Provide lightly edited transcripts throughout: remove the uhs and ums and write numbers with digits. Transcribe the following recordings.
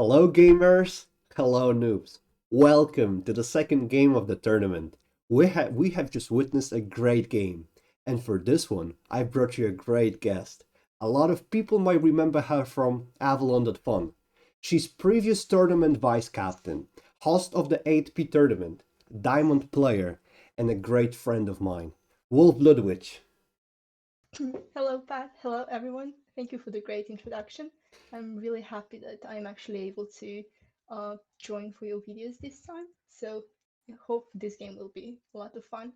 Hello, gamers. Hello, noobs. Welcome to the second game of the tournament. We have just witnessed a great game, and for this one, I brought you a great guest. A lot of people might remember her from Avalon Fun. She's previous tournament vice captain, host of the 8P tournament, diamond player, and a great friend of mine, Wolf Ludwig. Hello, Pat. Hello, everyone. Thank you for the great introduction. I'm really happy that I'm actually able to join for your videos this time. So I hope this game will be a lot of fun.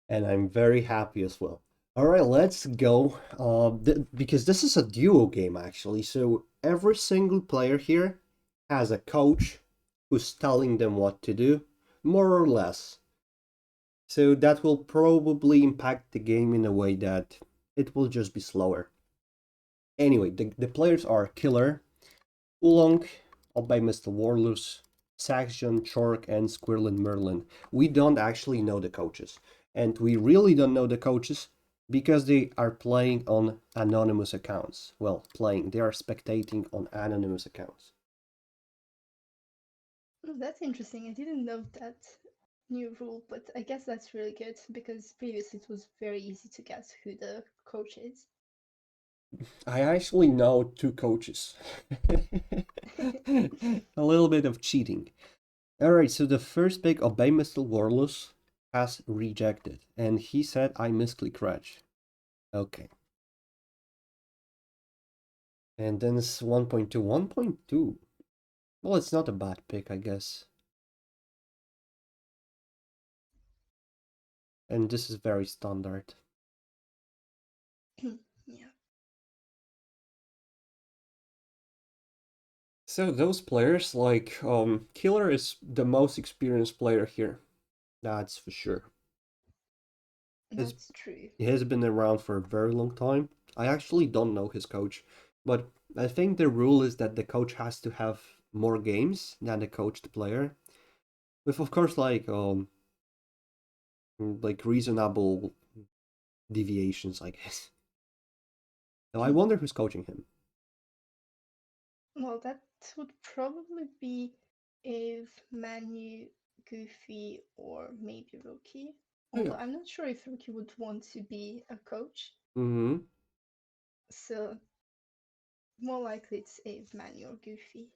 And I'm very happy as well. All right, let's go. Because this is a duo game actually, so every single player here has a coach who's telling them what to do, more or less. So that will probably impact the game in a way that it will just be slower. Anyway, the players are Killer, Oolong, up by Mr. Warlus, Saxon, Chork, and Squirrel Merlin. We don't actually know the coaches. And we really don't know the coaches because they are playing on anonymous accounts. Well, playing, they are spectating on anonymous accounts. Oh, that's interesting. I didn't know that new rule, but I guess that's really good because previously it was very easy to guess who the coach is. I actually know two coaches. A little bit of cheating. Alright, so the first pick of by Mr. Warlus has rejected, and he said I misclick Reg. Okay. And then it's 1.2. 1.2. Well, it's not a bad pick, I guess. And this is very standard. Yeah. So those players, like, Killer is the most experienced player here. That's for sure. His, That's true. he has been around for a very long time. I actually don't know his coach, but I think the rule is that the coach has to have more games than the coached player. With, of course, like reasonable deviations, I guess. So I wonder who's coaching him. Well, that would probably be if Manu, Goofy, or maybe Rookie. Oh, yeah. Although I'm not sure if Rookie would want to be a coach, Mm-hmm. so more likely it's if Manu or Goofy.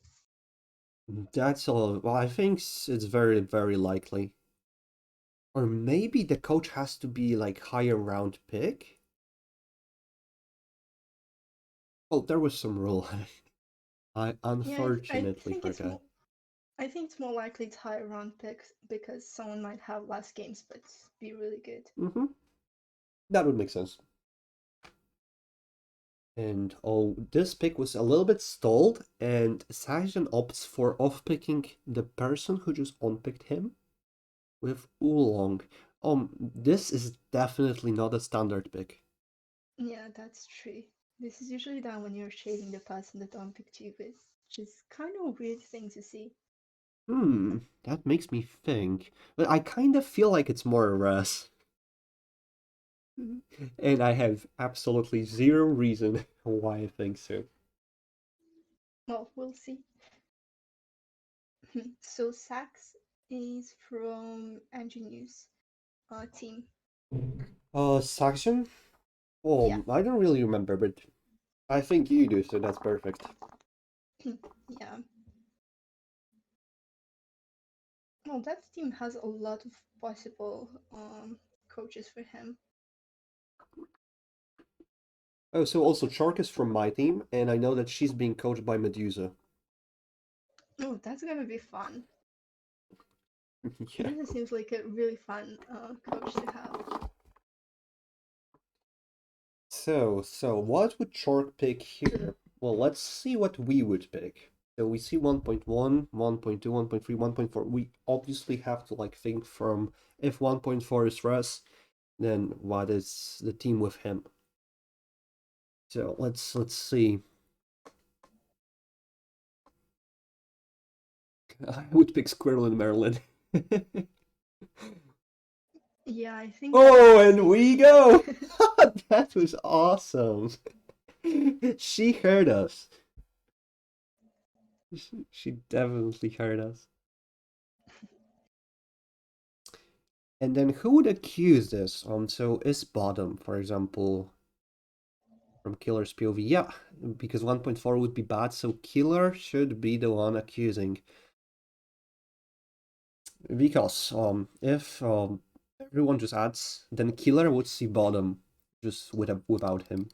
That's all. Well, I think it's very, very likely. Or maybe the coach has to be like higher round pick. Oh, there was some rule. I Yeah, I unfortunately think it's forgot. more. I think it's more likely it's higher round picks because someone might have less games but be really good. Mm-hmm. That would make sense. And oh, this pick was a little bit stalled, and Sajan opts for off-picking the person who just on-picked him with Oolong. This is definitely not a standard pick. Yeah, that's true. This is usually done when you're shading the person that unpicked you with, which is kind of a weird thing to see. That makes me think. But I kind of feel like it's more Russ. And I have absolutely zero reason why I think so. Well, we'll see. So Sax is from Engineers team. Saxon? Yeah. Oh, I don't really remember, but I think you do, so that's perfect. Yeah. Well, that team has a lot of possible coaches for him. Oh, so also Chark is from my team, and I know that she's being coached by Medusa. Oh, that's gonna be fun. Yeah. This seems like a really fun coach to have. So what would Chark pick here? Well, let's see what we would pick. So we see 1.1, 1.2, 1.3, 1.4. We obviously have to like think from if 1.4 is Russ, then what is the team with him? So let's see. I would pick Squirrel and Maryland. Yeah, I think that's Oh, the and same. we go! That was awesome. She heard us. She definitely heard us. And then who would accuse this? So is bottom, for example, from Killer's POV? Yeah, because 1.4 would be bad, so Killer should be the one accusing. Because if everyone just adds, then Killer would see bottom just without him.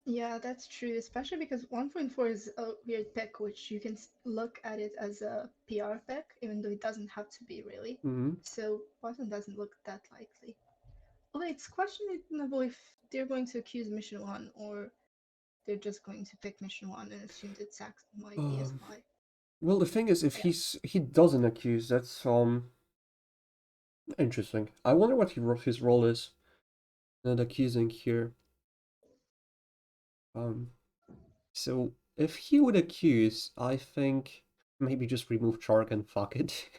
Yeah, that's true, especially because 1.4 is a weird pick, which you can look at it as a PR pick, even though it doesn't have to be really. Mm-hmm. So bottom doesn't look that likely. Although it's questionable if they're going to accuse Mission 1 or they're just going to pick Mission 1 and assume that Saxon might be a Um, spy. well, the thing is, if Yeah, he doesn't accuse, that's interesting. I wonder what his role is. Not accusing here. Um, so if he would accuse, I think maybe just remove Chark and fuck it.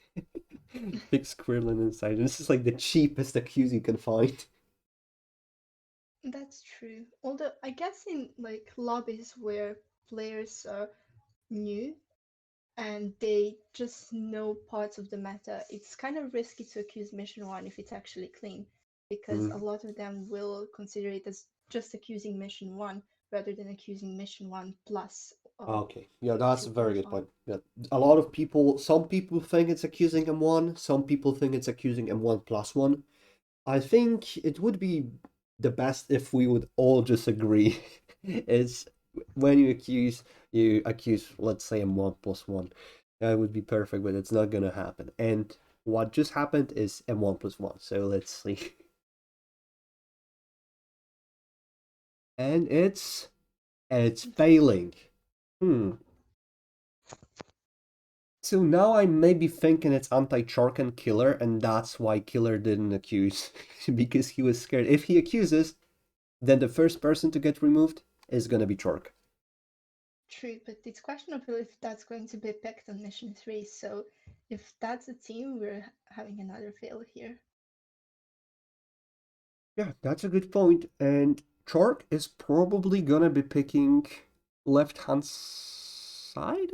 Pick Squirrelin inside. This is like the cheapest accuse you can find. that's true. Although I guess in like lobbies where players are new and they just know parts of the meta, it's kind of risky to accuse Mission 1 if it's actually clean, because a Mm. lot of them will consider it as just accusing Mission 1 rather than accusing Mission 1 plus Okay, yeah, that's a very good 2.5. point. Yeah, a lot of people, some people think it's accusing M1, some people think it's accusing M1 plus one. I think it would be the best if we would all just agree. It's when you accuse, let's say M1 plus one. That would be perfect, but it's not gonna happen. And what just happened is M1 plus one. So let's see. And it's failing. Hmm. So now I may be thinking it's anti-Chark and Killer, and that's why Killer didn't accuse. Because he was scared. If he accuses, then the first person to get removed is gonna be Chark. True, but it's questionable if that's going to be picked on Mission 3, so if that's a team, we're having another fail here. Yeah, that's a good point. And Chark is probably gonna be picking left-hand side?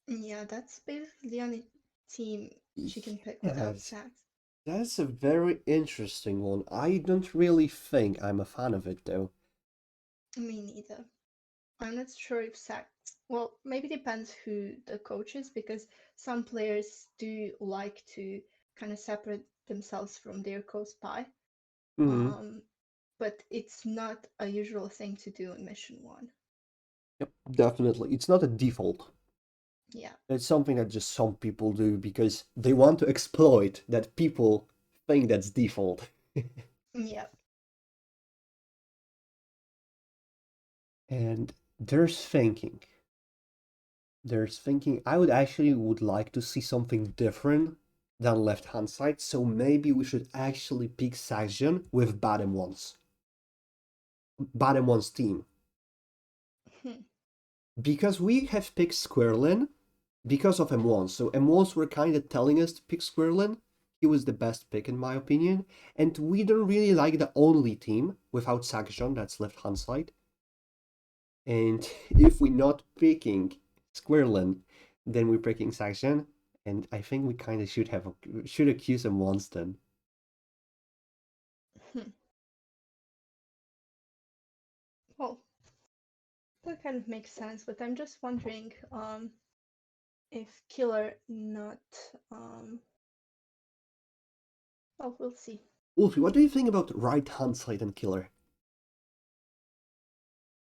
Yeah, that's basically the only team she can pick without Yes, Sax. that's a very interesting one. I don't really think I'm a fan of it though. Me neither. I'm not sure if Sax. Well, maybe depends who the coach is, because some players do like to kind of separate themselves from their co-spy. Hmm. Um, but it's not a usual thing to do in Mission 1. Yep, definitely. It's not a default. Yeah. It's something that just some people do because they want to exploit that people think that's default. Yeah. And there's thinking. There's thinking I would like to see something different than left hand side, so maybe we should actually pick Saxion with Bottom one's team. Hmm. Because we have picked Squirrelin because of M1. So M1s were kind of telling us to pick Squirrelin. He was the best pick in my opinion. And we don't really like the only team without Saxion, that's left hand side. And if we're not picking Squirrelin, then we're picking Saxion. And I think we kind of should accuse him once then. Hmm. Well, that kind of makes sense, but I'm just wondering if Killer not. Um, well, we'll see. Wolfie, what do you think about right hand side and Killer?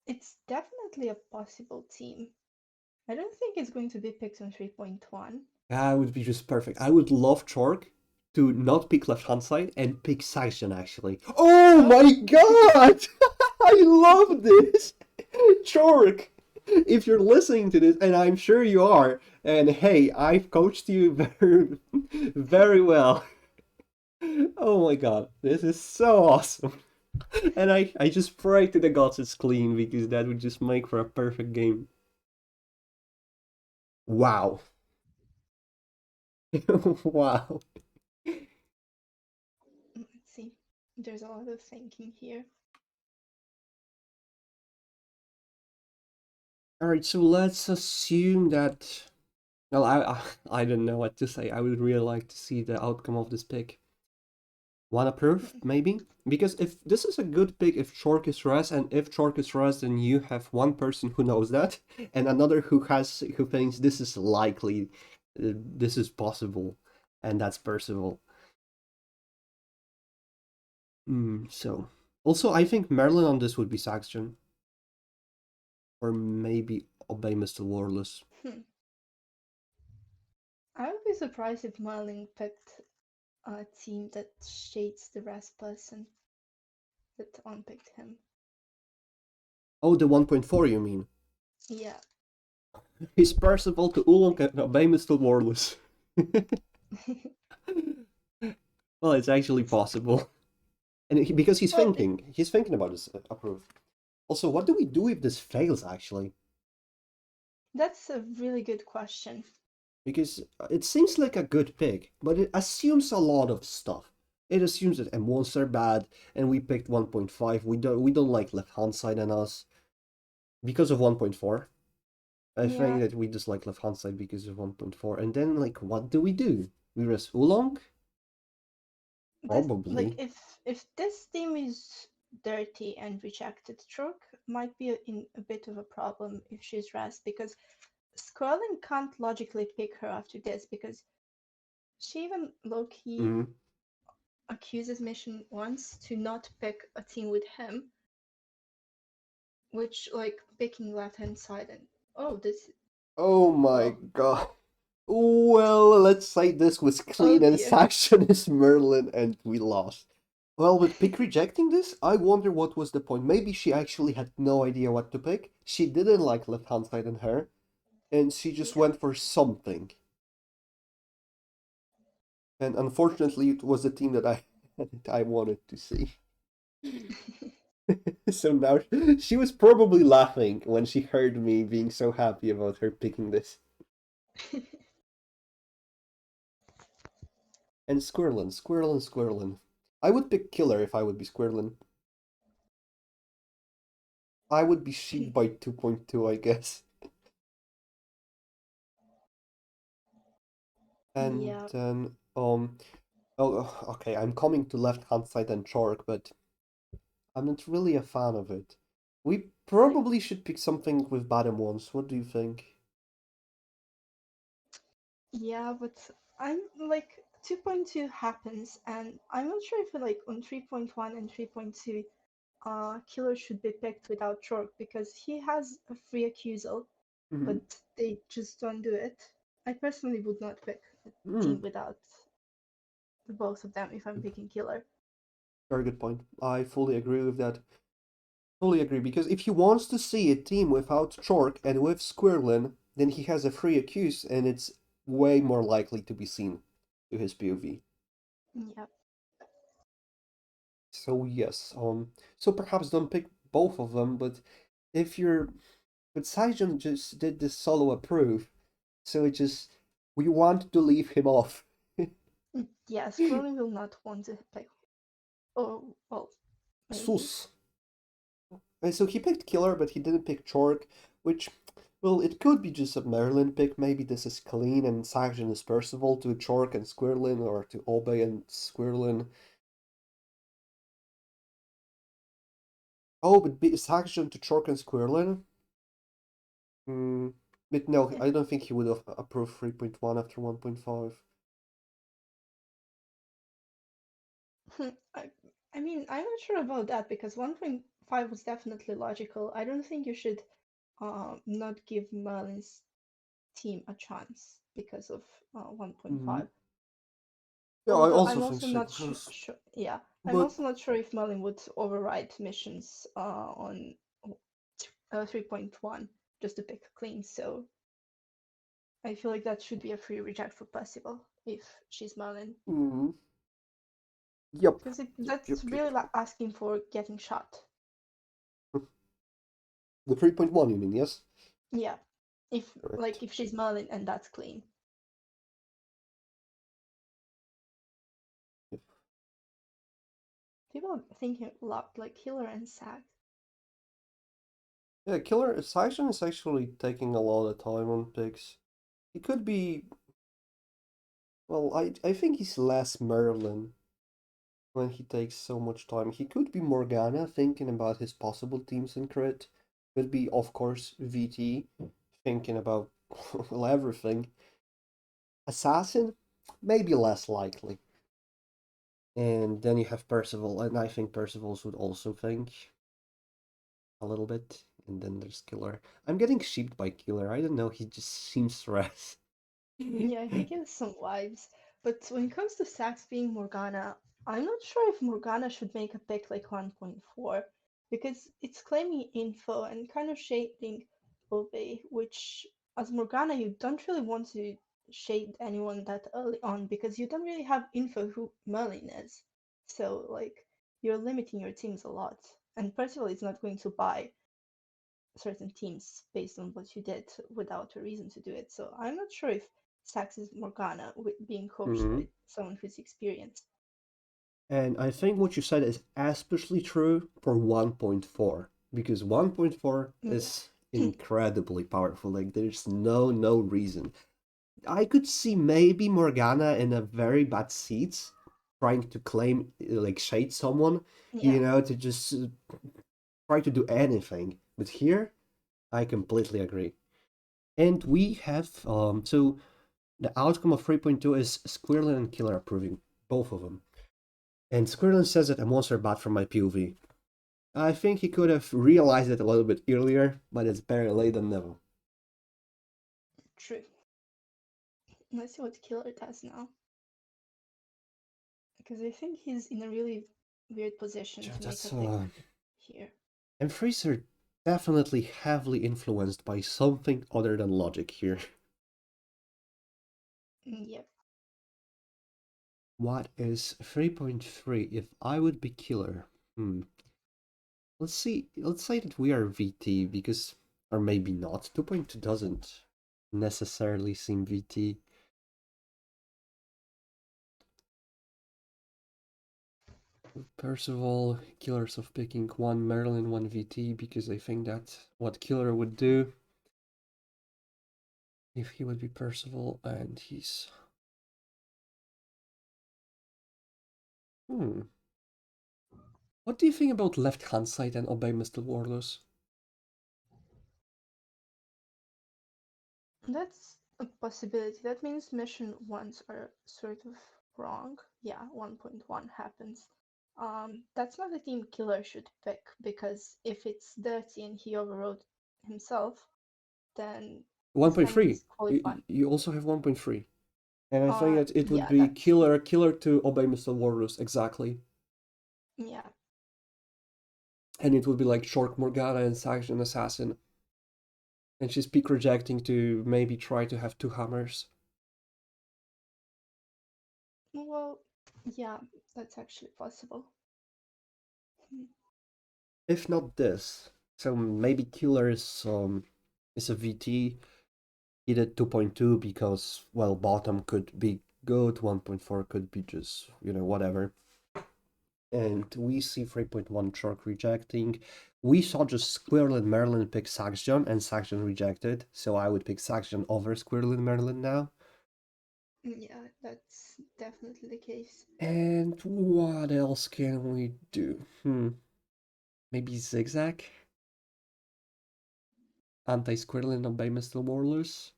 It's definitely a possible team. I don't think it's going to be picked on 3.1. That would be just perfect. I would love Chork to not pick left hand side and pick Saxion actually. Oh Oh, my god! I love this! Chork! If you're listening to this, and I'm sure you are, and hey, I've coached you very, very well. Oh my god, this is so awesome. And I just pray to the gods it's clean because that would just make for a perfect game. Wow. Wow. let's see. There's a lot of thinking here. All right, so let's assume that. Well, I don't know what to say. I would really like to see the outcome of this pick. One approve, maybe? Because if this is a good pick, if Chork is Res, and if Chork is Res, then you have one person who knows that, and another who thinks this is likely, this is possible, and that's Percival. So also I think Merlin on this would be Saxon, or maybe Obey Mr. Warless. Hmm. I would be surprised if Merlin picked a team that shades the rest person that unpicked him. Oh, the 1.4 you mean? Yeah. He's Percival to Oolong and Obey Mr. Warless. Well, it's actually possible. And because Well, he's thinking about this approve. Also, what do we do if this fails actually? that's a really good question. Because it seems like a good pick, but it assumes a lot of stuff. It assumes that M1s are bad, and we picked 1.5. We don't like left hand side on us because of 1.4. I think Yeah, that we just like left hand side because of 1.4. And then like, what do? We rest Oolong? this Probably. if this team is dirty and rejected, Truk might be in a bit of a problem if she's rest because Squirrelin can't logically pick her after this because she even low-key Mm-hmm. accuses Mission once to not pick a team with him, which like picking left hand side and oh this Oh my oh god. Well, let's say this was oh clean and dear. Saxon is Merlin and we lost. Well, with pick rejecting this, I wonder what was the point. Maybe she actually had no idea what to pick. She didn't like left hand side in her, and she just Yeah. went for something. And unfortunately, it was the team that I that I wanted to see. So now she was probably laughing when she heard me being so happy about her picking this. And Squirrelin, Squirrelin, Squirrelin. I would pick Killer if I would be Squirrelin. I would be sheep by 2.2, I guess. And Yeah. then, oh, okay, I'm coming to left hand side and Chork, but I'm not really a fan of it. We probably should pick something with bottom ones. What do you think? Yeah, but I'm like 2.2 happens, and I'm not sure if like on 3.1 and 3.2, Killer should be picked without Chork because he has a free accusal, Mm-hmm. but they just don't do it. I personally would not pick a team Mm, without the both of them if I'm picking Killer. very good point. I fully agree with that. Fully agree, because if he wants to see a team without Chork and with Squirrelin, then he has a free accuse, and it's way more likely to be seen to his POV. Yeah. So yes, so perhaps don't pick both of them, but if you're, but Saijon just did this solo approve, so it just we want to leave him off. Yeah, Scrolling will not want to pick. Oh, well, maybe. Sus. And so he picked Killer, but he didn't pick Chork, which, well, it could be just a Merlin pick. Maybe this is clean and Saijon is Percival to Chork and Squirrelin, or to Obey and Squirrelin. Oh, but Saijon to Chork and Squirrelin? Hmm. But no, I don't think he would have approved 3.1 after 1.5. I, I mean, I'm not sure about that because 1.5 was definitely logical. I don't think you should not give Merlin's team a chance because of Hmm. 1.5. Yeah, I Although also I'm think also so. not sure. Yeah, I'm But also not sure if Merlin would override missions on 3.1 just to pick clean. So I feel like that should be a free reject for Percival if she's Merlin. mm, yep, Because yep, yep, that's yep. really like asking for getting shot. The 3.1, you mean? Yes, Yeah, if correct. like if she's Merlin and that's clean. Yep. People are thinking a lot like Killer and Sag. Yeah, Killer Saxon is actually taking a lot of time on picks. He could be, well, I think he's less Merlin when he takes so much time. He could be Morgana, thinking about his possible teams in crit. Could be, of course, VT, thinking about well, everything. Assassin, maybe less likely. And then you have Percival, and I think Percival's would also think a little bit. And then there's Killer. I'm getting sheeped by Killer. I don't know, he just seems stressed. Yeah, he gives some vibes. But when it comes to Sax being Morgana, I'm not sure if Morgana should make a pick like 1.4 because it's claiming info and kind of shading Obe, which as Morgana you don't really want to shade anyone that early on because you don't really have info who Merlin is. So like you're limiting your teams a lot. And Percival is not going to buy certain teams based on what you did without a reason to do it. So I'm not sure if Sax is Morgana with being coached Hmm. by someone who's experienced. And I think what you said is especially true for 1.4, because 1.4 is Yeah. incredibly powerful. Like there's no reason. I could see maybe Morgana in a very bad seat, trying to claim like shade someone, Yeah. to just try to do anything. But here, I completely agree. And we have so the outcome of 3.2 is Squirrel and Killer approving both of them. And Squirrel says that emotes are bad from my POV. I think he could have realized it a little bit earlier, but it's better late than never. True. Let's see what Killer does now. Because I think he's in a really weird position Yeah, to make a that's pick here. and freaks are definitely heavily influenced by something other than logic here. Yep. What is 3.3 if I would be killer? Let's see. Let's say that we are VT because, or maybe not. 2.2 doesn't necessarily seem VT. First of all, killers of picking one Merlin, one VT because I think that's what killer would do if he would be Percival and he's. Hmm. What do you think about left hand side and obey Mr. Warless? That's a possibility. That means mission ones are sort of wrong. Yeah, 1.1 happens. That's not a team Killer should pick because if it's dirty and he overrode himself, then it's kind of 1.3. disqualified. You also have 1.3. And I think that it would Yeah, be that's killer to obey Mr. Warless exactly. yeah. And it would be like Short Morgana and Saxon Assassin. And she's peak rejecting to maybe try to have two hammers. Well, yeah, that's actually possible. Hmm. If not this. So maybe killer is a VT. He did 2.2 because well bottom could be good, 1.4 could be just, whatever. And we see 3.1 Shark rejecting. We saw just Squirrel and Merlin pick Saxon, and Saxon rejected, so I would pick Saxon over Squirrel and Merlin now. Yeah, that's definitely the case. And what else can we do? Maybe Zigzag? Anti-Squirrel and Obey Mr. Warless?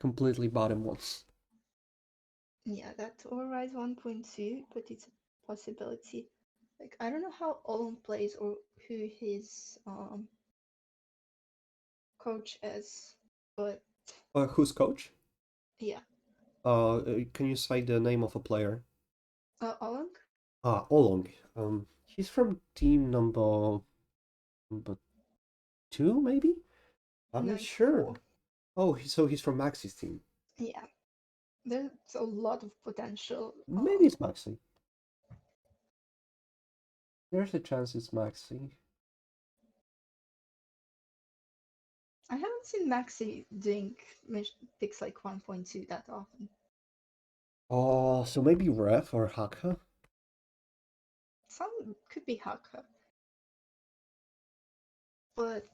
Completely bottom ones. Yeah, that overrides 1.2, but it's a possibility. Like, I don't know how Olin plays or who his coach is, but Who's coach? yeah. Can you say the name of a player? Olin? Olong. He's from team number two, maybe? I'm not Number sure. 4. Oh, so he's from Maxi's team. Yeah, there's a lot of potential. Maybe it's Maxi. There's a chance it's Maxi. I haven't seen Maxi doing picks like 1.2 that often. Oh, so maybe Ref or Haka? Some could be Haka. But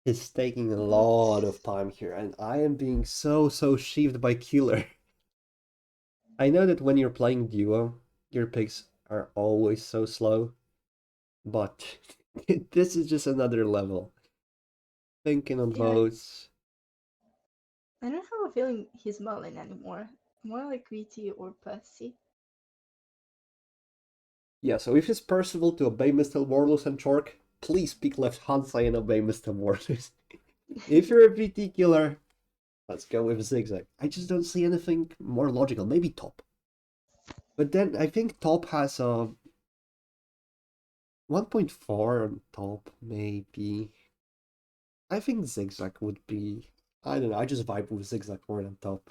It's taking a but lot of time here, and I am being so sheeved by Killer. I know that when you're playing duo, your picks are always so slow, but this is just another level. Thinking on yeah, votes. I don't have a feeling he's Merlin anymore. More like VT or Percy. Yeah, so if it's Percival to obey Mr. Warless and Chork, please pick left hand side and obey Mr. Warless. If you're a VT killer, let's go with Zigzag. I just don't see anything more logical. Maybe Top. But then I think Top has a 1.4 on Top, maybe. I think Zigzag would be. I don't know, I just vibe with Zigzag more than Top.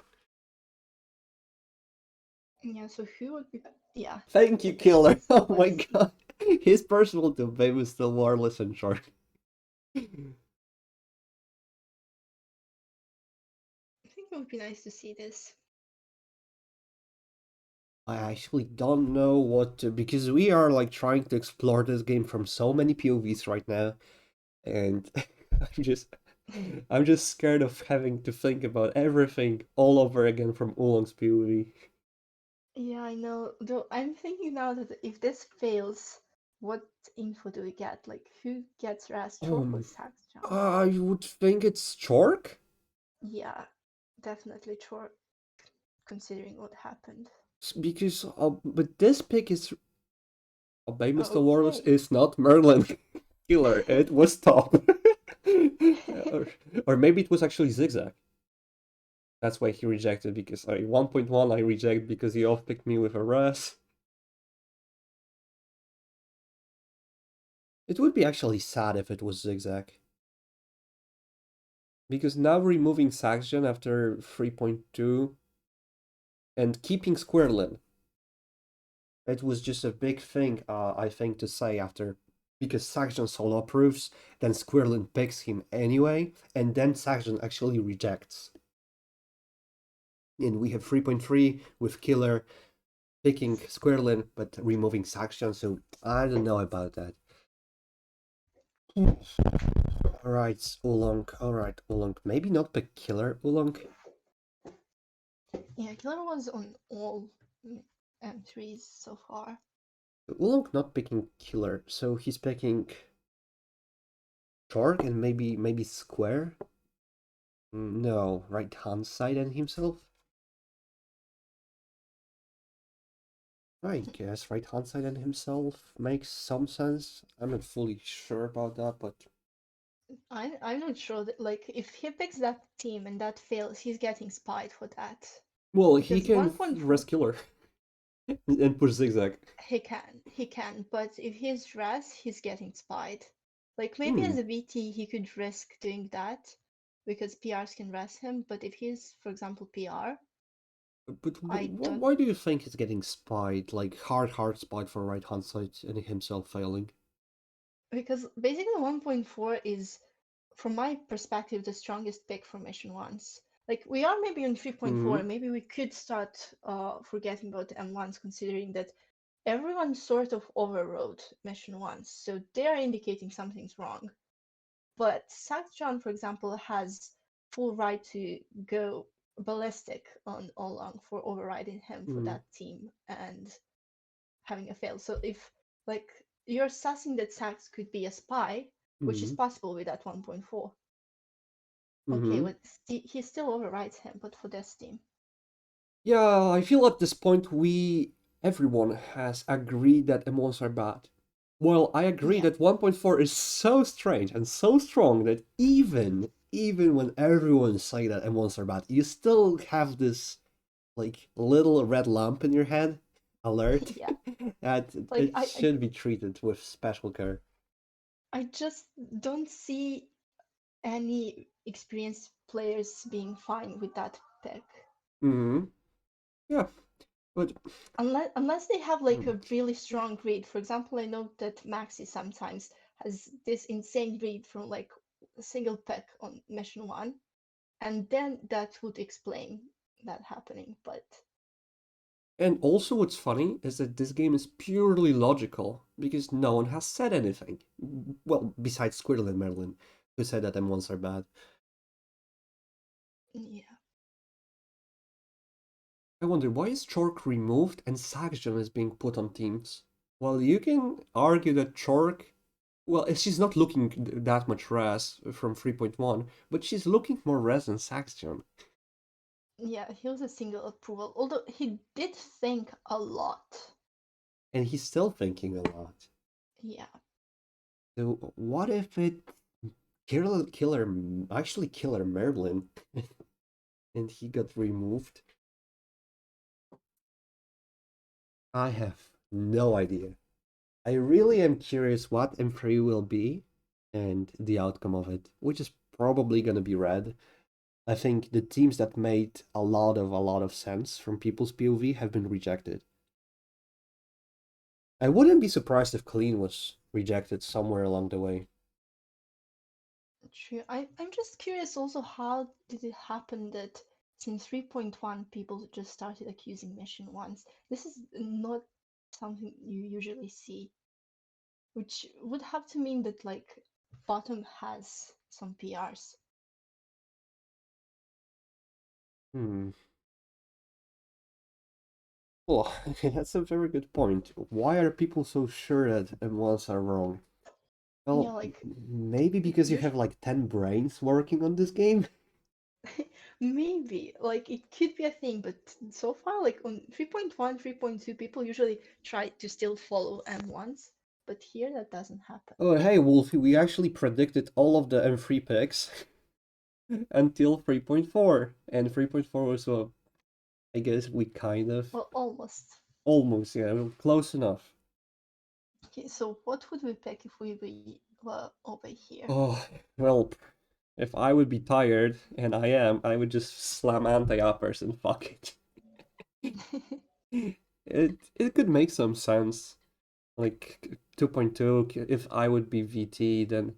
Yeah, so who would be? Yeah, Thank you, I guess Killer. it's Oh my Percy. god. His Percival to obey Mr. Warless and Chork. I think it would be nice to see this. I actually don't know what to, because we are like trying to explore this game from so many POVs right now, and I'm just I'm just scared of having to think about everything all over again from Oolong's POV. Yeah, I know. Though I'm thinking now that if this fails, what info do we get? Like, who gets Raz, Chalk, or Um, Saxjon? I would think it's Chork, Yeah, definitely Chalk, considering what happened. because but this pick is by Mr. Warless Okay. is not Merlin Killer. It was Top, or, or maybe it was actually Zigzag. That's why he rejected, because I 1.1 I reject because he off-picked me with a Ras. It would be actually sad if it was Zigzag. Because now removing Saxon after 3.2 and keeping Squirrelin, it was just a big thing, I think, to say after. Because Saxon solo approves, then Squirrelin picks him anyway, and then Saxon actually rejects. And we have 3.3 with Killer picking Squirrelin but removing Saxon, so I don't know about that. Alright, Oolong. Alright, Oolong. Maybe not the killer Oolong. Yeah, Killer was on all entries so far. Oolong not picking killer, so he's picking Chork and maybe Square? No, right hand side and himself? I guess right hand side and himself makes some sense. I'm not fully sure about that, but I'm not sure that, like, if he picks that team and that fails, he's getting spied for that. well, he Because can 1.4, rest killer and push zigzag. he can, but if he's Raz, he's getting spied. Like, maybe Hmm. as a VT, he could risk doing that because PRs can Raz him, but if he's, for example, PR, But I don't, why do you think he's getting spied? Like hard spied for right hand side and himself failing? because basically 1.4 is, from my perspective, the strongest pick for mission ones. Like, we are maybe on 3.4, Hmm. and maybe we could start forgetting about M1s, considering that everyone sort of overrode mission ones, so they are indicating something's wrong. But Saxjon, for example, has full right to go ballistic on Oolong for overriding him for Hmm. that team and having a fail. So if, like, you're sussing that Sax could be a spy, which is Hmm. possible with that 1.4. Okay, Hmm. but he still overrides him, but for this team. Yeah, I feel at this point everyone has agreed that M1s are bad. Well, I agree Yeah, that 1.4 is so strange and so strong that even when everyone say that M1s are bad, you still have this like little red lamp in your head, alert, yeah. that Like it should be treated with special care. I just don't see any experienced players being fine with that pick. Hmm. Yeah, but Unless they have like hmm, a really strong read. For example, I know that Maxi sometimes has this insane read from like a single pick on mission one, and then that would explain that happening. But And also, what's funny is that this game is purely logical because no one has said anything. Well, besides Squirtle and Merlin, who said that M1s are bad. Yeah. I wonder why is Chork removed and Saxon is being put on teams? Well, you can argue that Chork, well, she's not looking that much res from 3.1, but she's looking more res than Saxon. Yeah, he was a single approval, although he did think a lot. And he's still thinking a lot. Yeah. So what if it actually killer Merlin and he got removed? I have no idea. I really am curious what M3 will be and the outcome of it, which is probably gonna be red. I think the teams that made a lot of sense from people's POV have been rejected. I wouldn't be surprised if Clean was rejected somewhere along the way. True. I'm just curious also how did it happen that since 3.1 people just started accusing Mission once? This is not something you usually see, which would have to mean that like Bottom has some PRs. Hmm. Well, that's a very good point. Why are people so sure that M1s are wrong? Yeah, Well, like maybe because you have usually like 10 brains working on this game? maybe like it could be a thing, but so far like on 3.1, 3.2 people usually try to still follow M1s, but here that doesn't happen. Oh, hey, Wolfie, we actually predicted all of the M3 picks until 3.4. And 3.4 was, I guess we kind of Well, almost. almost, yeah, close enough. Okay, so what would we pick if were over here? Oh, well, if I would be tired, and I am, I would just slam anti-uppers and fuck it. It could make some sense. Like 2.2, if I would be VT, then.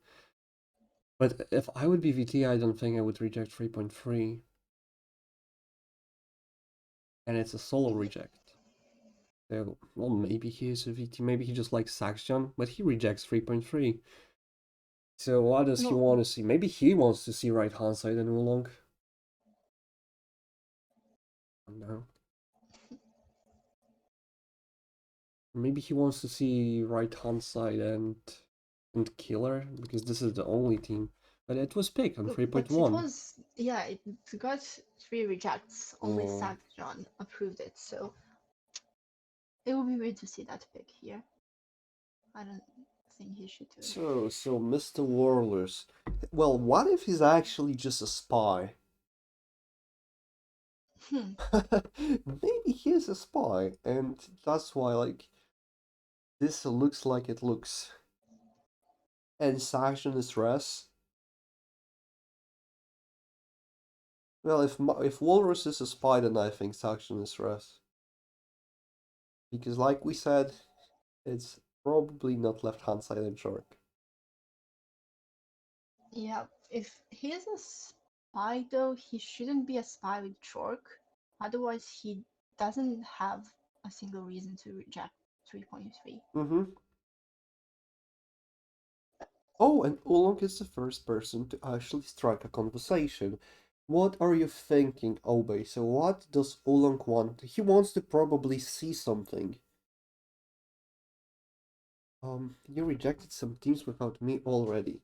But if I would be VT, I don't think I would reject 3.3. And it's a solo Yeah, reject. So, well, maybe he is a VT, maybe he just likes Saxion, but he rejects 3.3. So what does he no, want to see? Maybe he wants to see right hand side and Oolong. No. Maybe he wants to see right hand side and killer because this is the only team. But it was picked on but it 3.1. was, yeah, it got 3 rejects. Only Oh. Sackjon approved it, so it would be weird to see that pick here. I don't think he should do it. So Mr. Warless. Well, what if he's actually just a spy? Hmm. Maybe he is a spy, and that's why, like, this looks like it looks. And Saxon is res. Well, if Walrus is a spy, then I think Saxon is res. Because, like we said, it's probably not left hand side and shark. Yeah, if he is a spy though, he shouldn't be a spy with Chork. Otherwise, he doesn't have a single reason to reject 3.3. Mm-hmm. Oh, and Oolong is the first person to actually strike a conversation. What are you thinking, Obey? So what does Oolong want? He wants to probably see something. You rejected some teams without me already.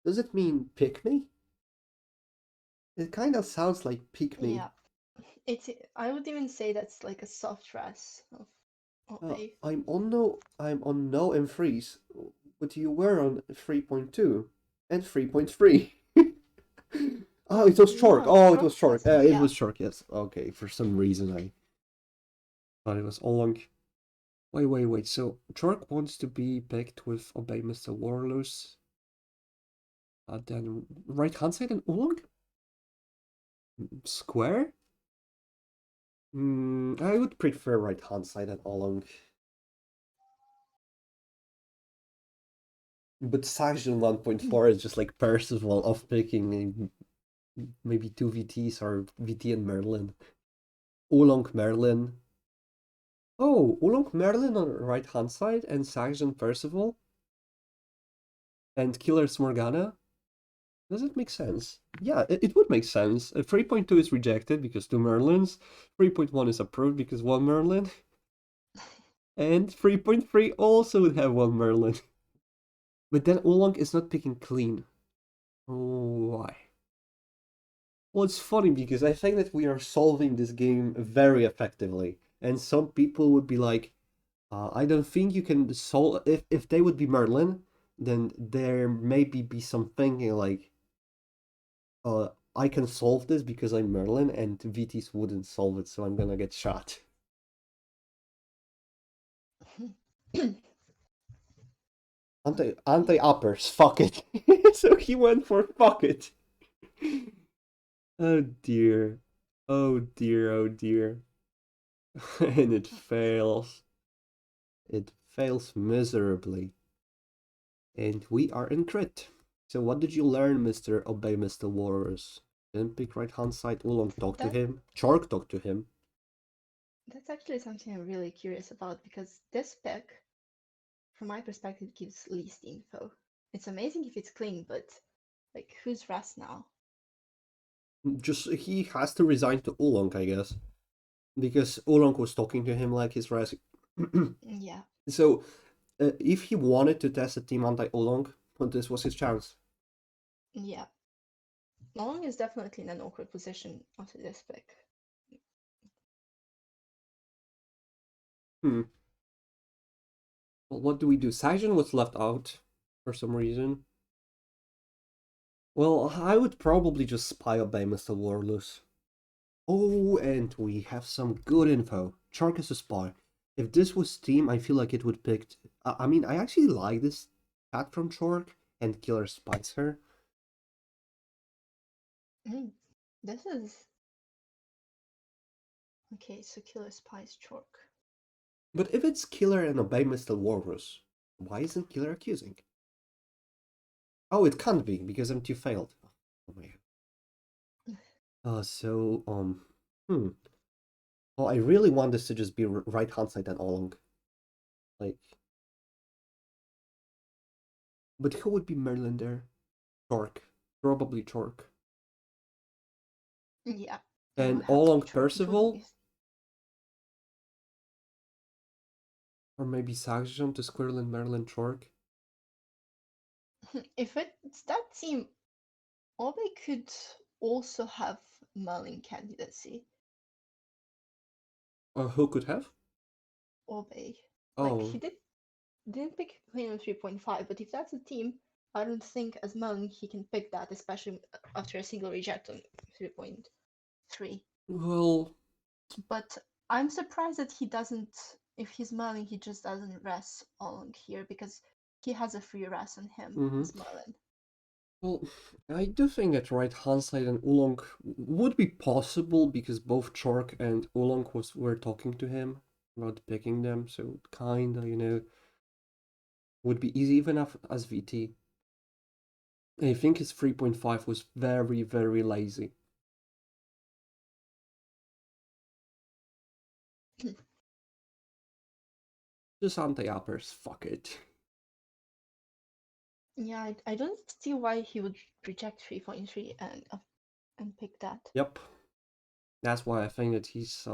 Does it mean pick me? It kind of sounds like pick me. Yeah, it's. I would even say that's like a soft res of OA. I'm on no M3s, but you were on 3.2 and 3.3. Oh, it was Shark. No, Oh, it was Chork Shark. was. It Yeah, was Shark. Yes. Okay. For some reason, I thought it was Oolong. Wait. So Shark wants to be picked with Obey Mr. Warless. Then right hand side and Oolong square. I would prefer right hand side and Oolong. But Saxon 1.4 is just like Percival off picking maybe two VTs or VT and Merlin. Oolong Merlin. Oh, Oolong Merlin on the right hand side and Saxon Percival and Killer's Morgana. Does it make sense? Yeah, it would make sense. 3.2 is rejected because two Merlins. 3.1 is approved because one Merlin. And 3.3 also would have one Merlin. But then Oolong is not picking clean. Why? Well, it's funny because I think that we are solving this game very effectively. And some people would be like, I don't think you can solve. If they would be Merlin, then there maybe be some thinking like, I can solve this because I'm Merlin, and VTs wouldn't solve it, so I'm gonna get shot. Anti-uppers, fuck it. So he went for fuck it. Oh dear. Oh dear, oh dear. And it fails. It fails miserably. And we are in crit. So what did you learn, Mr. Obey Mr. Walrus? Didn't pick right hand side, Oolong talk to That him. Chark talk to him. that's actually something I'm really curious about because this pick, from my perspective, gives least info. It's amazing if it's clean, but like who's Ras now? Just he has to resign to Oolong, I guess. Because Oolong was talking to him like his res. Yeah, So if he wanted to test a team anti Oolong, this was his chance. yeah. Long is definitely in an awkward position after this pick. Hmm. Well, what do we do? Sajan was left out for some reason. Well, I would probably just spy obey Mr. Warless. Oh, and we have some good info. Chark is a spy. If this was Steam, I feel like it would pick. I mean, I actually like this cat from Chark, and Killer spies her. Mm. This is okay. So Killer Spies Chalk. But if it's Killer and obey Mr. Walrus, why isn't Killer accusing? Oh, it can't be because MT failed. Oh my god. Hmm. Well, I really want this to just be right hand side and all. Like, but who would be Merlin there? Chork. Probably Chork. Yeah, it And would have to be Olong Chalk. It wouldn't Percival? be. Or maybe Saxon to Squirrel and Merlin Chork? If it's that team, or they could also have Merlin candidacy. Or who could have? Obey. Like Oh. he didn't pick Queen on 3.5, but if that's a team, I don't think as Merlin he can pick that, especially after a single reject on 3.3. Well. But I'm surprised that he doesn't. If he's Merlin, he just doesn't rest on here because he has a free rest on him Mm-hmm. as Merlin. Well, I do think that right hand side and Oolong would be possible because both Chork and Oolong were talking to him about picking them, so kinda, would be easy even as VT. I think his 3.5 was very, very lazy. Just anti-uppers, fuck it. Yeah, I don't see why he would reject 3.3 and pick that. Yep. That's why I think that he's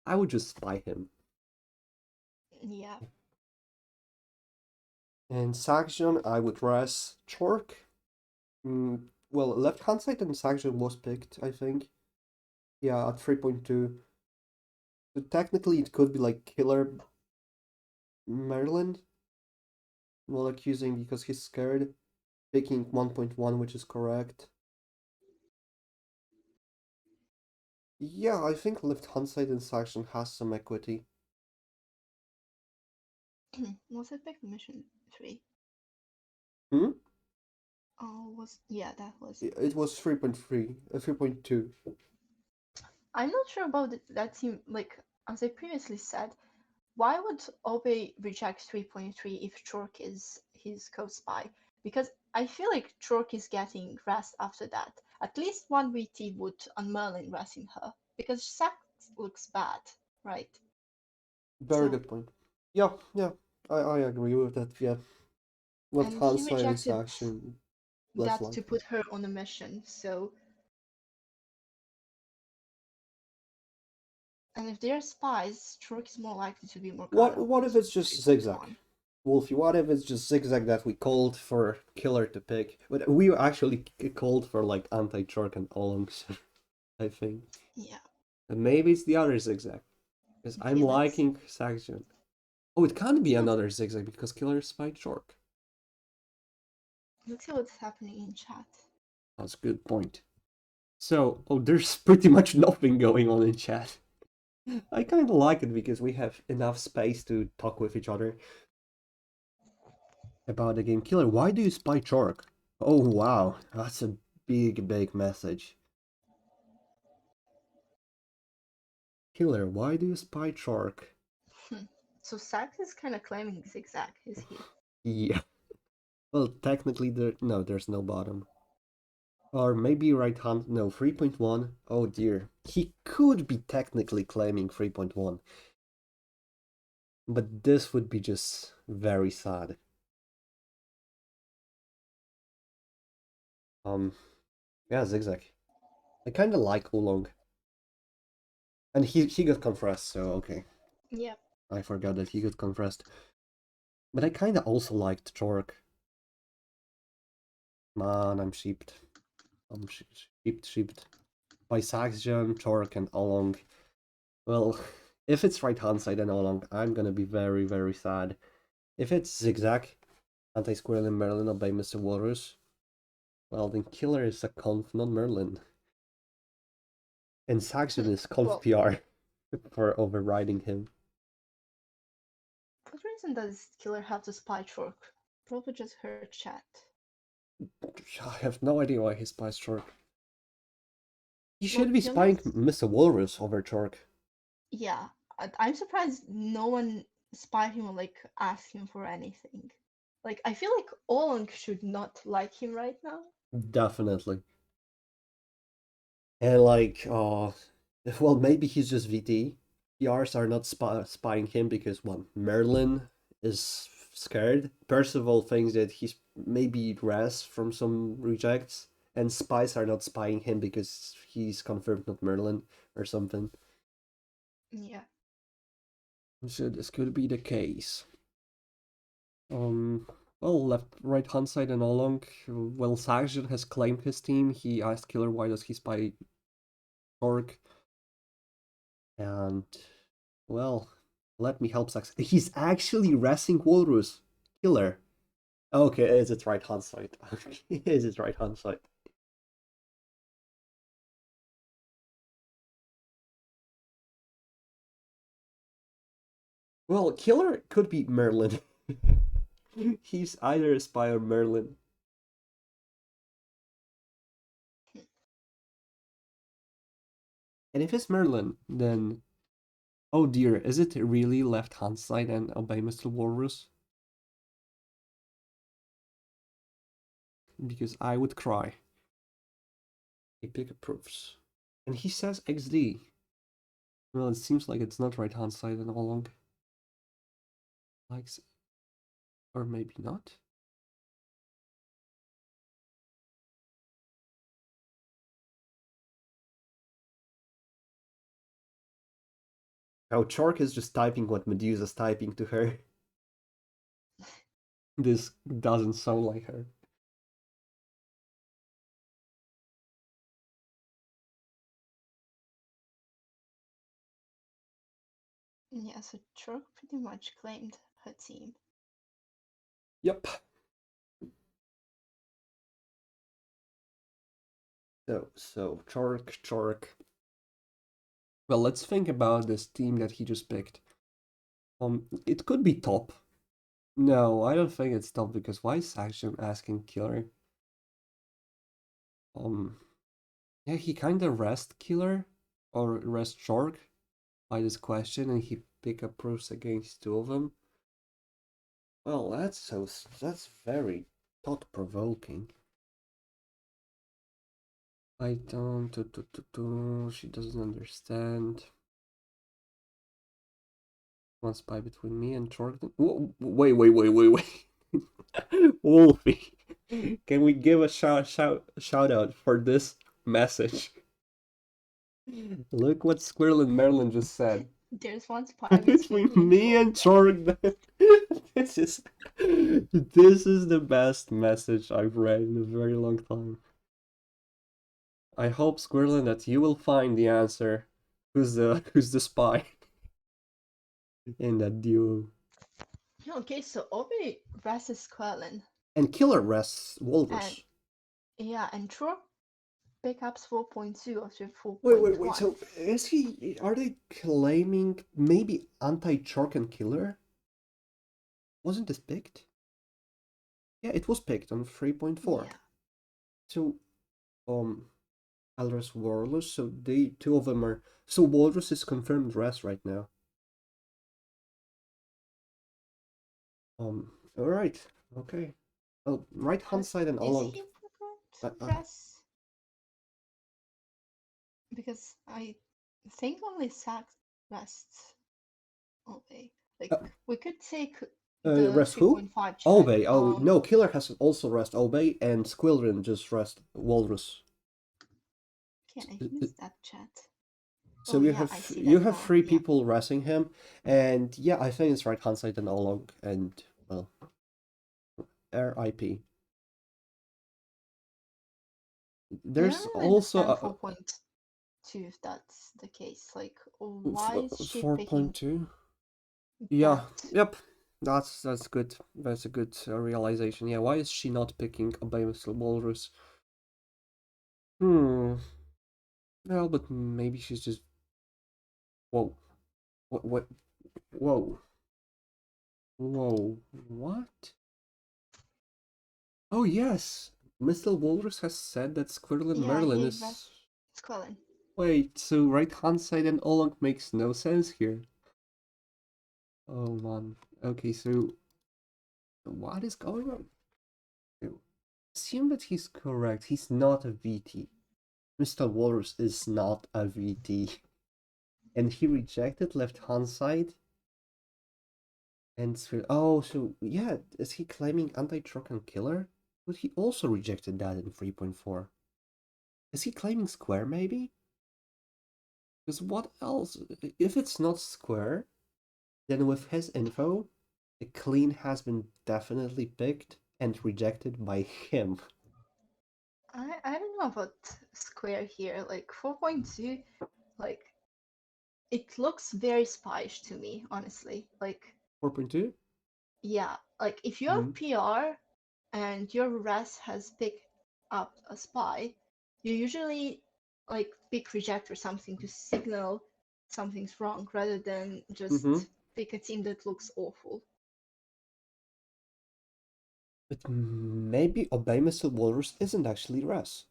I would just spy him. Yeah. And Saxion, I would res Chork. Well, left hand side and Saxion was picked, I think. Yeah, at 3.2. So technically it could be like Killer Maryland. Well, accusing because he's scared. Picking 1.1, which is correct. Yeah, I think left hand side and Saxion has some equity. Was it pick mission 3? Hmm? Oh, was yeah, that was. It was 3.3, 3.2. I'm not sure about that team. Like as I previously said, why would Obe reject 3.3 if Chork is his co-spy? Because I feel like Chork is getting rest after that. At least one VT would on Merlin rest in her because Sax looks bad, right? Very So, good point. Yeah, yeah, I agree with that. Yeah, left and hand he side is rejected action less that to likely. put her on a mission. So, and if they're spies, Chork is more likely to be more What gullible. if So it's just zigzag? 3.1. Wolfie, what if it's just zigzag that we called for killer to pick? But we actually called for like anti-Chork and Olungs, I think. Yeah. And maybe it's the other zigzag. Because I'm Okay, let's liking Saxon. Oh, it can't be see another zigzag because killer is by Chork. let's see what's happening in chat. That's a good point. So, oh, there's pretty much nothing going on in chat. I kind of like it because we have enough space to talk with each other about the game. Killer, why do you spy Chork? Oh, wow. That's a big, big message. Killer, why do you spy Chork? So Sax is kind of claiming zigzag, is he? Yeah. Well, technically, there's no bottom. Or maybe right hand, no, 3.1. Oh dear. He could be technically claiming 3.1. But this would be just very sad. Yeah, zigzag. I kind of like Oolong. And he got compressed, so okay. Yep. I forgot that he got compressed. But I kind of also liked Chork. Man, I'm sheeped. I'm sheeped. By Saxjon, Chork, and Oolong. Well, if it's right hand side and Oolong, I'm gonna be very, very sad. If it's zigzag, anti-squirrel and Merlin or by Mr. Walrus, well then Killer is a conf, not Merlin. And Saxon is conf Well, PR for overriding him. what reason does Killer have to spy Chork? Probably just her chat. I have no idea why he spies Chork. He Well, should to be be spying honest, Mr. Walrus over Chork. yeah, I'm surprised no one spied him or like asked him for anything. Like, I feel like Olong should not like him right now. Definitely. And like, well, maybe he's just VT. PRs are not spying him because, well, Merlin is scared. Percival thinks that he's maybe res from some rejects. And spies are not spying him because he's confirmed not Merlin or something. Yeah. So this could be the case. Um, well, right hand side and all along. Well, Saxon has claimed his team. He asked Killer why does he spy Torque, and well, let me help Saxon. He's actually racing Walrus. Killer. Okay, is it right hand side? Is it right hand side? Well, Killer could be Merlin. He's either a spy or Merlin. And if it's Merlin, then oh dear, is it really left hand side and obey Mr. Walrus? Because I would cry. Epic approves. And he says XD. Well, it seems like it's not right hand side and all along. Likes, or maybe not. Oh, Chark is just typing what Medusa's typing to her. This doesn't sound like her. Yeah, so Chork pretty much claimed her team. Yep. So Chark. Well, let's think about this team that he just picked. It could be top. No, I don't think it's top because why is Action asking Killer? Um, yeah, he kind of rest Killer or rest Chark by this question, and he pick up proofs against two of them. Well, that's very thought provoking. I don't. She doesn't understand. One spy between me and Jordan. Wait. Wolfie, can we give a shout out for this message? Look what Squirrel and Marilyn just said. There's one spy Between between me and Jordan. this is the best message I've read in a very long time. I hope, Squirrelin, that you will find the answer. Who's the spy in that duo? Okay, so Obi versus Quellen. And Killer rests Walrus. And yeah, and True pickups 4.2 after 4.1. Wait. So is he? Are they claiming maybe anti-Chork and Killer? Wasn't this picked? Yeah, it was picked on 3.4. Yeah. So, Alras Walrus. So they two of them are. So Walrus is confirmed rest right now. All right. Okay. Well, right hand side and along. Is he rest? Because I think only Sack rests Obi. Like we could take the rest who? 3.5 check. Obey. Oh no, Killer has also rest Obey, and Squilrin just rest Walrus. Okay, I missed that chat. So you have three people resting him, and yeah, I think it's right hand side and along, and well, RIP. There's also a 4.2 if that's the case. Like, why is she 4.2? Yeah. Yep. That's good. That's a good realization. Yeah. Why is she not picking a Mr. Walrus? Well, but maybe she's just. Whoa. What? Whoa. What? Oh yes, Mr. Walrus has said that Squirrel and Merlin is. Squirrel. Wait, so right hand side and along makes no sense here. Oh man. Okay, so what is going on? Assume that he's correct. He's not a VT. Mr. Walrus is not a VT. And he rejected left hand side. And so yeah, is he claiming anti-truck and killer? But he also rejected that in 3.4. Is he claiming square maybe? Because what else? If it's not square, then with his info, the clean has been definitely picked and rejected by him. I don't know about square here. Like 4.2, like it looks very spyish to me, honestly. Like 4.2? Yeah, like if you're PR and your RES has picked up a spy, you usually like pick reject or something to signal something's wrong rather than just pick a team that looks awful. But maybe Obey Mr. Walrus isn't actually Res.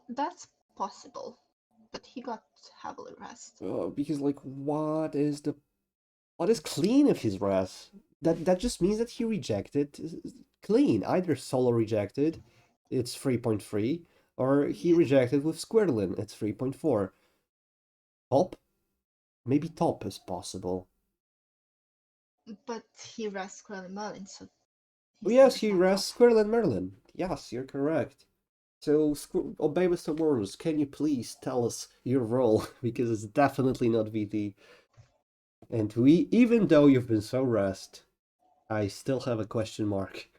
That's possible, but he got heavily rest. Because like, what is clean if he's Res? That just means that he rejected clean. Either solo rejected, it's 3.3, or he rejected with Squirtlin, it's 3.4. Top? Maybe top is possible. But he rests Squirrel and Merlin, so. Oh, yes, he rests Squirrel and Merlin. Yes, you're correct. So, Obey Mr. Walrus, can you please tell us your role? Because it's definitely not VT. And even though you've been so rest, I still have a question mark.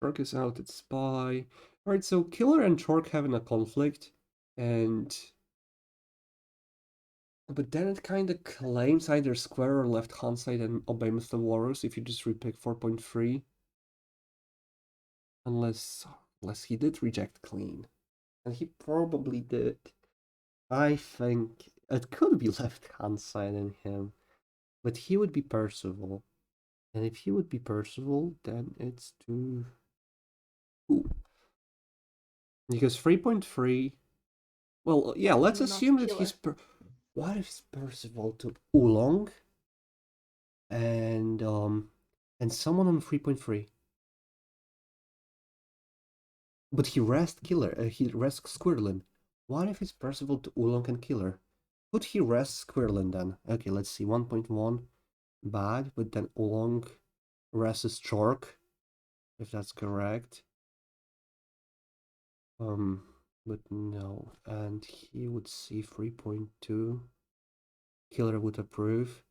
Chork is out at spy. Alright, so Killer and Chork having a conflict, and but then it kind of claims either square or left hand side and Obey Mr. Walrus if you just repick 4.3. Unless he did reject clean. And he probably did. I think it could be left hand side in him. But he would be Percival. And if he would be Percival, then it's to. Ooh. Because 3.3. Well, yeah, let's assume that he's. What if it's Percival to Oolong? And someone on 3.3. But he rests Killer. He rests Squirtlin. what if it's Percival to Oolong and Killer? Could he rest Squirrelin then? Okay, let's see. 1.1 bad, but then Oolong rests Chork, if that's correct. But no, and he would see 3.2. Killer would approve,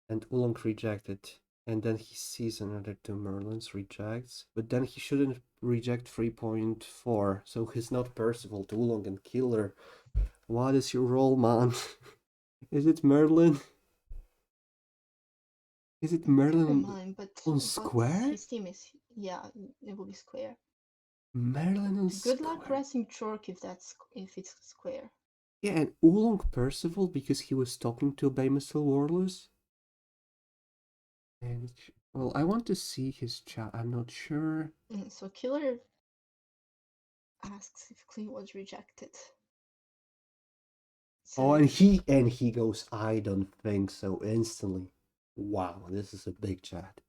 and Oolong rejected. And then he sees another two Merlins, rejects, but then he shouldn't reject 3.4, so he's not Percival to Oolong and Killer. What is your role, man? Is it Merlin? Is it Merlin Mine, on but square? his team is, yeah, it will be square. Merlin on Good luck square. pressing Chork if it's square. Yeah, and Oolong Percival because he was talking to Obey Mr. Warless. And well, I want to see his chat. I'm not sure. So Killer asks if Clean was rejected. So Oh, and he goes, I don't think so, instantly. Wow, this is a big chat.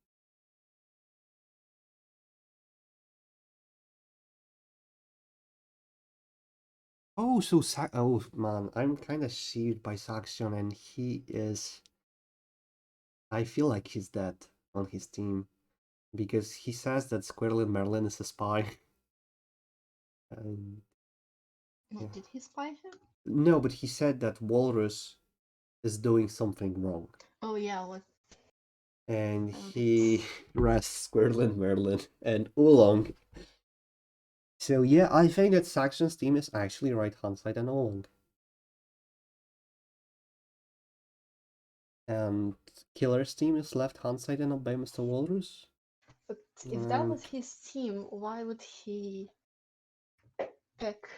Oh, so oh man, I'm kind of sheared by Saxion, and he is. I feel like he's dead on his team because he says that Squirrel Merlin is a spy. And yeah. did he spy him? No, but he said that Walrus is doing something wrong. Oh yeah, what? And he rests Squirrel Merlin and Oolong. So yeah, I think that Saxon's team is actually right hand side and Oolong. And Killer's team is left hand side and Obey Mr. Walrus. But if that was his team, why would he pick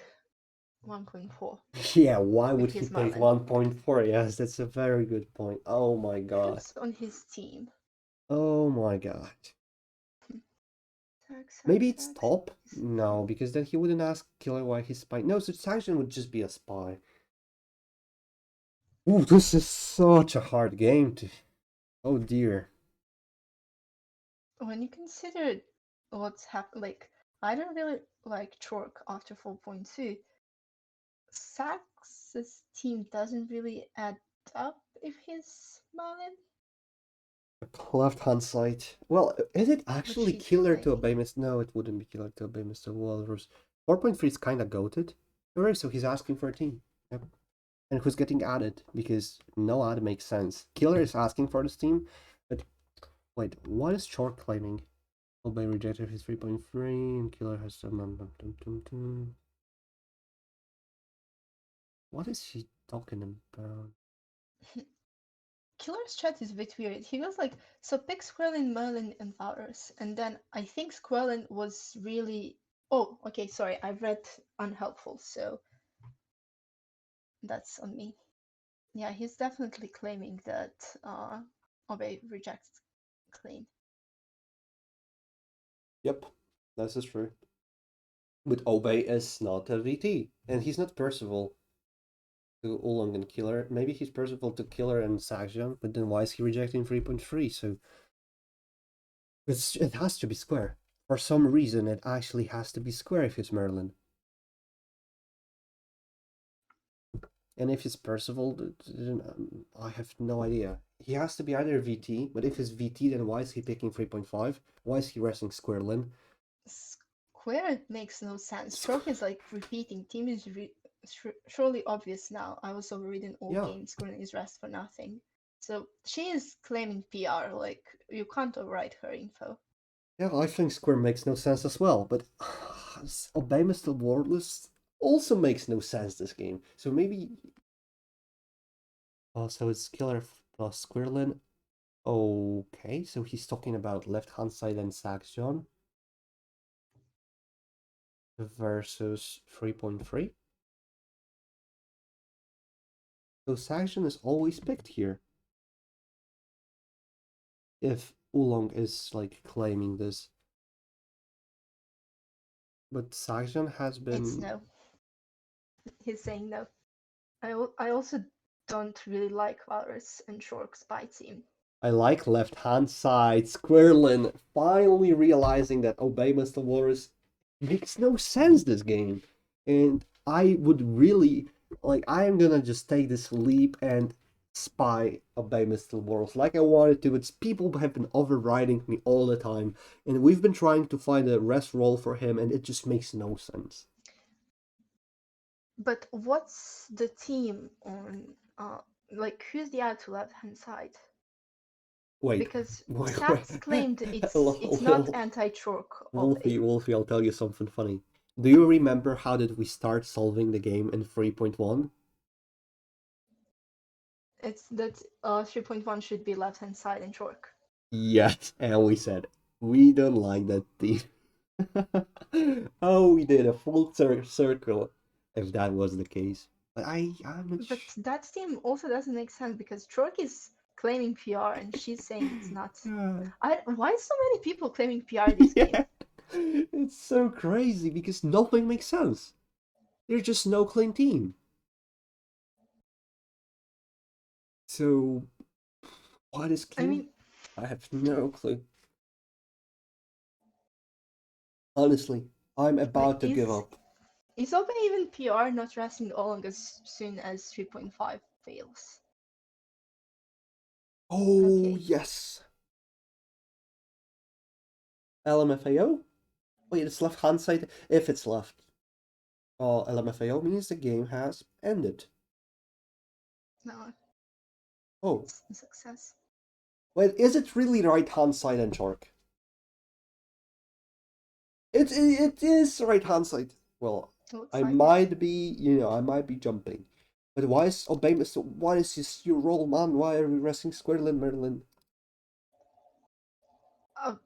1.4? Yeah, why would he his pick Merlin? 1.4? Yes, that's a very good point. Oh my god. Just on his team. Oh my god. Maybe it's top? No, because then he wouldn't ask Killer why he's spy. No, so Saxon would just be a spy. Ooh, this is such a hard game to. Oh dear. When you consider what's happened, like, I don't really like Chork after 4.2. Sax's team doesn't really add up if he's Merlin. Left hand side. Well, is it actually Which Killer to claiming. obey Mr. No, it wouldn't be Killer to obey Mr. Walrus. 4.3 is kind of goated. Alright, so he's asking for a team. Yep. And who's getting added? Because no ad makes sense. Killer is asking for this team, but wait, what is Short claiming? Obey rejected his 3.3, and Killer has some. What is she talking about? Killer's chat is a bit weird. He goes like, so pick Squirrelin, Merlin, and Valrus. And then I think Squirrelin was really. Oh, okay, sorry, I read unhelpful, so that's on me. Yeah, he's definitely claiming that Obey rejects Clean. Yep, this is true. But Obey is not a VT, and he's not Percival to Oolong and Killer. Maybe he's Percival to Killer and Saxion, but then why is he rejecting 3.3? So it has to be square. For some reason, it actually has to be square if it's Merlin. And if it's Percival, I have no idea. He has to be either VT, but if it's VT, then why is he picking 3.5? Why is he resting Squirrelin? Square makes no sense. Chork is like repeating. Team is surely obvious now. I was overreading all games. Squirrelin is rest for nothing. So she is claiming PR. Like, you can't override her info. Yeah, I think Square makes no sense as well, but Obey Mr. Wordless also makes no sense this game. So maybe. Oh, so it's Killer plus Squirrelin. Okay, so he's talking about left hand side and Saxion versus 3.3. So Saxion is always picked here. If Oolong is like claiming this. But Saxion has been. It's no. He's saying no. I also don't really like Valrus and Chork's spy team. I like left hand side. Squirrelin finally realizing that Obey Mr. Walrus makes no sense this game. And I would really like. I am gonna just take this leap and spy Obey Mr. Worlds like I wanted to. It's people have been overriding me all the time, and we've been trying to find a rest role for him, and it just makes no sense. But what's the team on like who's the ad to left hand side? Wait, Because wait. Sats claimed it's not Wolf- anti-Chork Wolfie, obey. Wolfie, I'll tell you something funny. Do you remember how did we start solving the game in 3.1? It's that 3.1 should be left hand side and Chork. Yes, and we said we don't like that team. Oh, we did a full circle if that was the case. But I'm not But that team also doesn't make sense because Chork is claiming PR and she's saying it's not. sure. Why so many people claiming PR this game? Yeah, it's so crazy because nothing makes sense. There's just no clean team. So what is I clean? mean, I have no clue. Honestly, I'm like about to give up. is Open even PR not resting Olong as soon as 3.5 fails? Oh, Okay, yes. LMFAO? Wait, it's left hand side. If it's left. LMFAO means the game has ended. no, Oh, it's a success. wait, is it really right hand side and shark? It is right hand side. Well, Looks I like it. might be, I might be jumping. But why is Obama, what is this your role, man? Why are we resting Squirrelin, Merlin?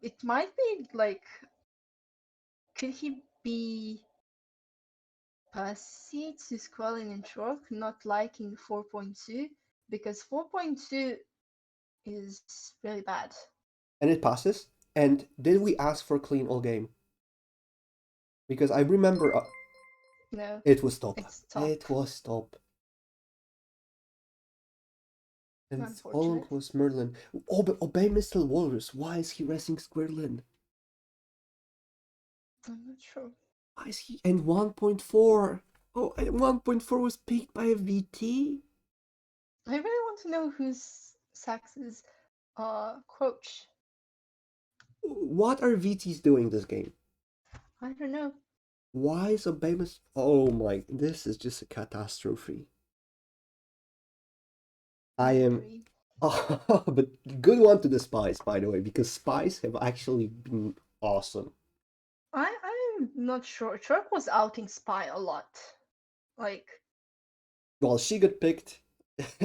It might be like, could he be Passy to Squalling and Chork not liking 4.2? Because 4.2 is really bad. And it passes. And did we ask for clean all game? Because I remember No, it was top. it's top. It was top. And Olong Unfortunate. was Merlin. Oh, but Obey Mr. Walrus. Why is he resting Squirrelin? I'm not sure. Why is he? And 1.4. Oh, and 1.4 was picked by a VT? I really want to know who's Sax's coach. What are VTs doing this game? I don't know. Why is Obemus? Oh my, this is just a catastrophe. I I am. agree. Oh, but good one to the spies, by the way, because spies have actually been awesome. I'm not sure. Chork was outing Spy a lot. Like Well, she got picked,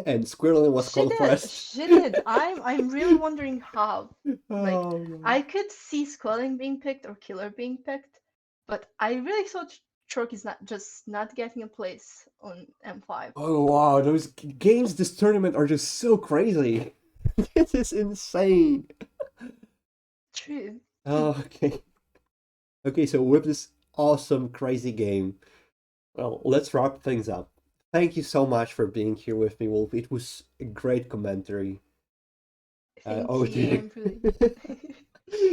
and Squirrelin was she did. compressed. She did. I'm really wondering how. Like Oh my. I could see Squelling being picked or Killer being picked, but I really thought Chork is not getting a place on M5. Oh wow, those games this tournament are just so crazy. This is insane. True. Oh, okay. Okay, so with this awesome, crazy game, well, let's wrap things up. Thank you so much for being here with me, Wolf. It was a great commentary. Thank Oh, you. dear.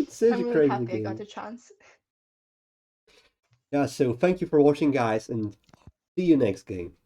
Such I'm a really crazy happy I got game. a chance. Yeah, so thank you for watching, guys, and see you next game.